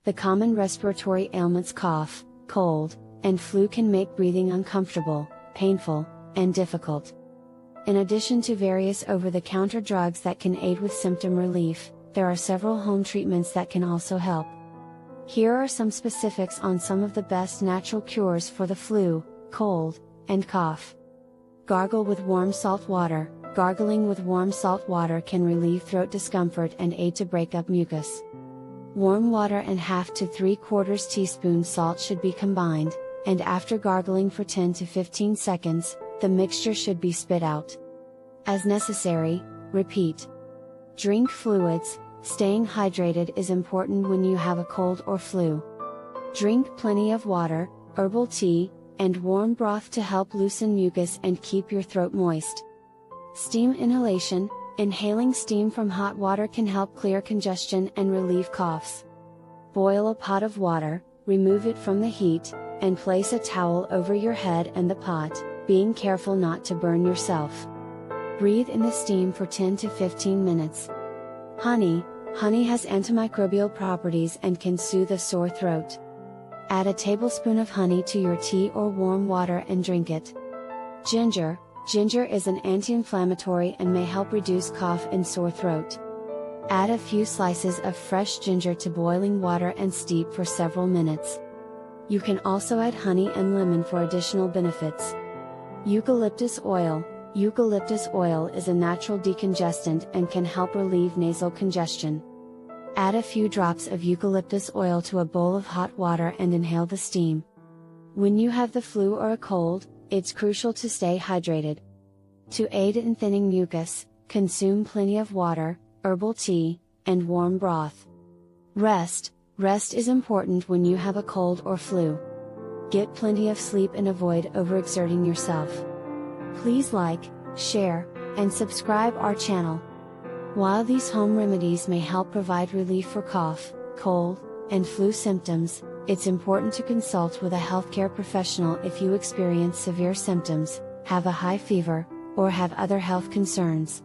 The common respiratory ailments cough, cold, and flu can make breathing uncomfortable, painful, and difficult. In addition to various over-the-counter drugs that can aid with symptom relief, there are several home treatments that can also help. Here are some specifics on some of the best natural cures for the flu, cold, and cough. Gargle with warm salt water. Gargling with warm salt water can relieve throat discomfort and aid to break up mucus. Warm water and 1/2 to 3/4 teaspoon salt should be combined, and after gargling for 10 to 15 seconds, the mixture should be spit out. As necessary, repeat. Drink fluids. Staying hydrated is important when you have a cold or flu. Drink plenty of water, herbal tea, and warm broth to help loosen mucus and keep your throat moist. Steam inhalation. Inhaling steam from hot water can help clear congestion and relieve coughs. Boil a pot of water, remove it from the heat, and place a towel over your head and the pot, being careful not to burn yourself. Breathe in the steam for 10 to 15 minutes. Honey. Honey has antimicrobial properties and can soothe a sore throat. Add a tablespoon of honey to your tea or warm water and drink it. Ginger. Ginger is an anti-inflammatory and may help reduce cough and sore throat. Add a few slices of fresh ginger to boiling water and steep for several minutes. You can also add honey and lemon for additional benefits. Eucalyptus oil. Eucalyptus oil is a natural decongestant and can help relieve nasal congestion. Add a few drops of eucalyptus oil to a bowl of hot water and inhale the steam. When you have the flu or a cold, it's crucial to stay hydrated. To aid in thinning mucus, consume plenty of water, herbal tea, and warm broth. Rest. Rest is important when you have a cold or flu. Get plenty of sleep and avoid overexerting yourself. Please like, share, and subscribe our channel. While these home remedies may help provide relief for cough, cold, and flu symptoms, it's important to consult with a healthcare professional if you experience severe symptoms, have a high fever, or have other health concerns.